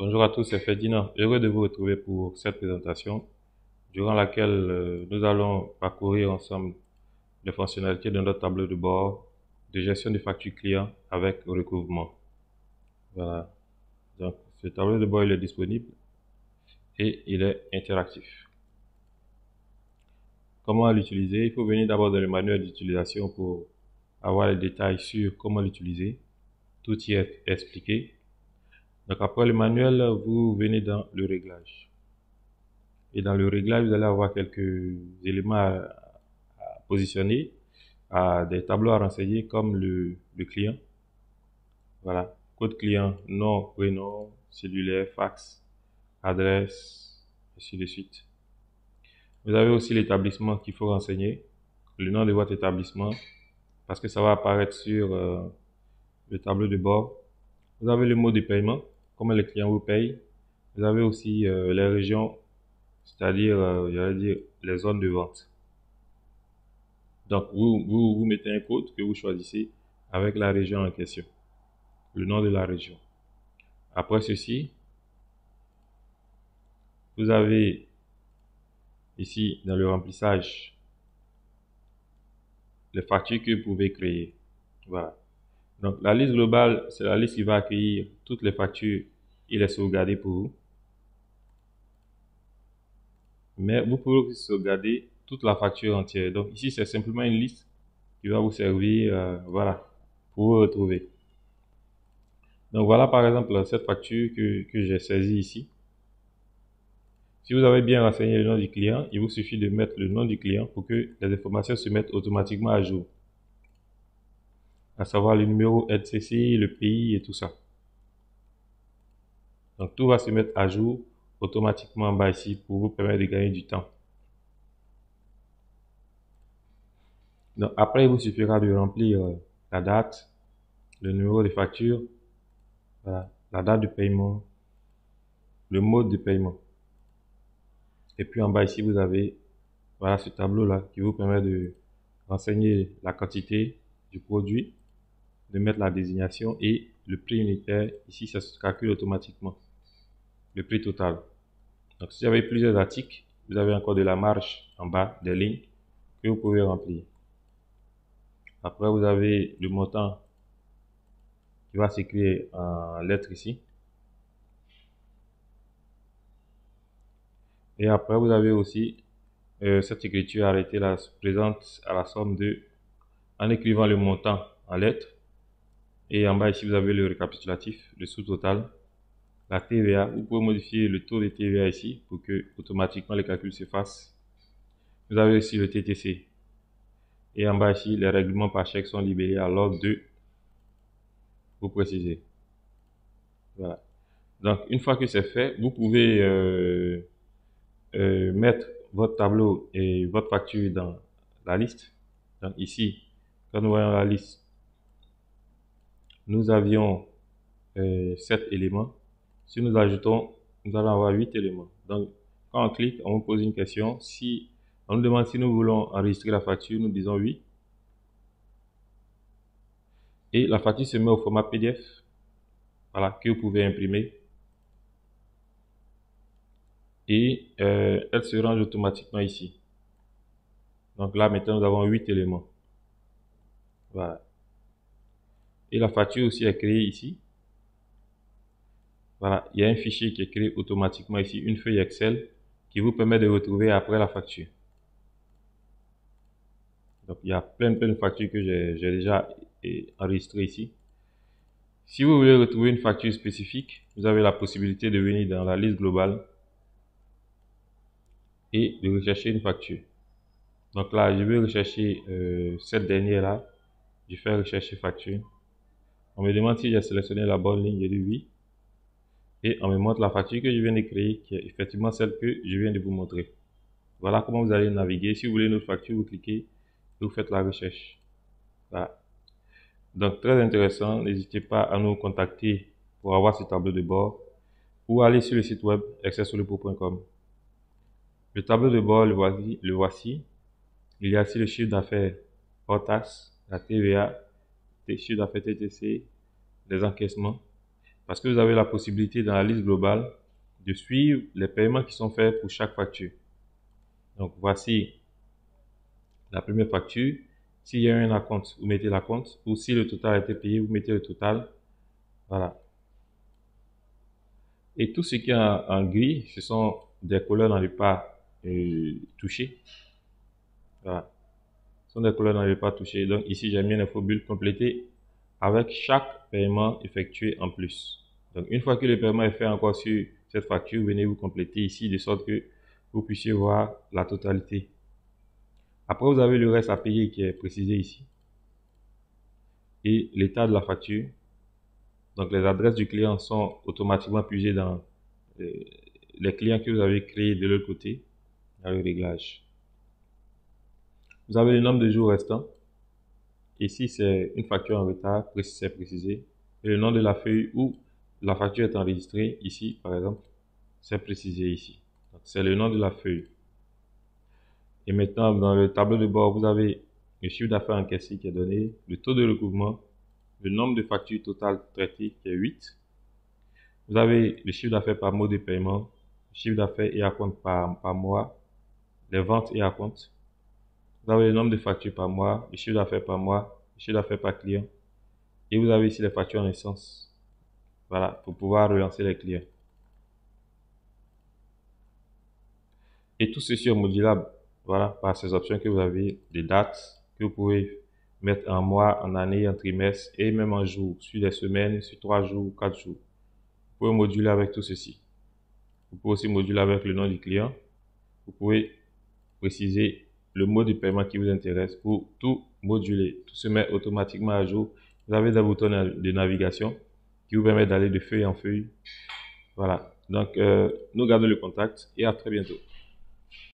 Bonjour à tous, c'est Ferdinand. Heureux de vous retrouver pour cette présentation durant laquelle nous allons parcourir ensemble les fonctionnalités de notre tableau de bord de gestion des factures clients avec recouvrement. Voilà. Donc, ce tableau de bord il est disponible et il est interactif. Comment l'utiliser? Il faut venir d'abord dans le manuel d'utilisation pour avoir les détails sur comment l'utiliser. Tout y est expliqué. Donc, après le manuel, vous venez dans le réglage. Et dans le réglage, vous allez avoir quelques éléments à positionner, des tableaux à renseigner comme le client. Voilà. Code client, nom, prénom, cellulaire, fax, adresse, ainsi de suite. Vous avez aussi l'établissement qu'il faut renseigner, le nom de votre établissement, parce que ça va apparaître sur le tableau de bord. Vous avez le mode de paiement, comment le client vous paye. Vous avez aussi les régions, c'est-à-dire, j'allais dire, les zones de vente. Donc, vous mettez un code que vous choisissez avec la région en question, le nom de la région. Après ceci, vous avez ici dans le remplissage les factures que vous pouvez créer. Voilà. Donc, la liste globale, c'est la liste qui va accueillir toutes les factures et les sauvegarder pour vous. Mais vous pouvez aussi sauvegarder toute la facture entière. Donc, ici, c'est simplement une liste qui va vous servir, voilà, pour vous retrouver. Donc, voilà par exemple cette facture que j'ai saisie ici. Si vous avez bien renseigné le nom du client, il vous suffit de mettre le nom du client pour que les informations se mettent automatiquement à jour. À savoir le numéro NCC, le pays et tout ça. Donc tout va se mettre à jour automatiquement en bas ici pour vous permettre de gagner du temps. Donc après, il vous suffira de remplir la date, le numéro de facture, voilà, la date de paiement, le mode de paiement. Et puis en bas ici, vous avez voilà, ce tableau-là qui vous permet de renseigner la quantité du produit, de mettre la désignation et le prix unitaire. Ici, ça se calcule automatiquement, le prix total. Donc, si vous avez plusieurs articles, vous avez encore de la marge en bas des lignes que vous pouvez remplir. Après, vous avez le montant qui va s'écrire en lettres ici. Et après, vous avez aussi cette écriture arrêtée là, présente à la somme de, en écrivant le montant en lettres. Et en bas ici, vous avez le récapitulatif, le sous-total, la TVA. Vous pouvez modifier le taux de TVA ici pour que automatiquement les calculs se fassent. Vous avez aussi le TTC. Et en bas ici, les règlements par chèque sont libellés à l'ordre de vous préciser. Voilà. Donc, une fois que c'est fait, vous pouvez mettre votre tableau et votre facture dans la liste. Donc ici, quand nous voyons la liste, nous avions 7 éléments. Si nous ajoutons, nous allons avoir 8 éléments. Donc, quand on clique, on nous pose une question. Si on nous demande si nous voulons enregistrer la facture, nous disons oui. Et la facture se met au format PDF, voilà, que vous pouvez imprimer. Et elle se range automatiquement ici. Donc là, maintenant, nous avons 8 éléments. Voilà. Et la facture aussi est créée ici. Voilà, il y a un fichier qui est créé automatiquement ici, une feuille Excel qui vous permet de retrouver après la facture. Donc, il y a plein de factures que j'ai déjà enregistrées ici. Si vous voulez retrouver une facture spécifique, vous avez la possibilité de venir dans la liste globale et de rechercher une facture. Donc là, je vais rechercher cette dernière-là. Je fais rechercher facture. On me demande si j'ai sélectionné la bonne ligne, je dis oui. Et on me montre la facture que je viens de créer, qui est effectivement celle que je viens de vous montrer. Voilà comment vous allez naviguer. Si vous voulez une autre facture, vous cliquez et vous faites la recherche. Voilà. Donc, très intéressant. N'hésitez pas à nous contacter pour avoir ce tableau de bord ou aller sur le site web excelsolopro.com. Le tableau de bord, le voici. Il y a aussi le chiffre d'affaires hors taxe, la TVA, le chiffre d'affaires TTC, les encaissements. Parce que vous avez la possibilité dans la liste globale de suivre les paiements qui sont faits pour chaque facture. Donc voici la première facture. S'il y a un acompte, vous mettez l'acompte. Ou si le total a été payé, vous mettez le total. Voilà. Et tout ce qui est en gris, ce sont des couleurs dans ne pas toucher. Voilà. Ce sont des couleurs dans ne pas toucher. Donc ici, j'ai mis une infobulle complétée avec chaque paiement effectué en plus. Donc une fois que le paiement est fait encore sur cette facture, venez vous compléter ici de sorte que vous puissiez voir la totalité. Après, vous avez le reste à payer qui est précisé ici. Et l'état de la facture. Donc les adresses du client sont automatiquement pigées dans les clients que vous avez créés de l'autre côté, dans le réglage. Vous avez le nombre de jours restants. Ici, c'est une facture en retard, c'est précisé. Et le nom de la feuille où la facture est enregistrée, ici, par exemple, c'est précisé ici. C'est le nom de la feuille. Et maintenant, dans le tableau de bord, vous avez le chiffre d'affaires encaissé qui est donné, le taux de recouvrement, le nombre de factures totales traitées qui est 8. Vous avez le chiffre d'affaires par mode de paiement, le chiffre d'affaires et acompte par mois, les ventes et acompte. Vous avez le nombre de factures par mois, le chiffre d'affaires par mois, le chiffre d'affaires par client. Et vous avez ici les factures en essence. Voilà, pour pouvoir relancer les clients. Et tout ceci est modulable. Voilà, par ces options que vous avez, des dates que vous pouvez mettre en mois, en année, en trimestre et même en jours, sur des semaines, sur 3 jours, 4 jours. Vous pouvez moduler avec tout ceci. Vous pouvez aussi moduler avec le nom du client. Vous pouvez préciser le mode de paiement qui vous intéresse pour tout moduler. Tout se met automatiquement à jour. Vous avez des boutons de navigation qui vous permettent d'aller de feuille en feuille. Voilà. Donc, nous gardons le contact et à très bientôt.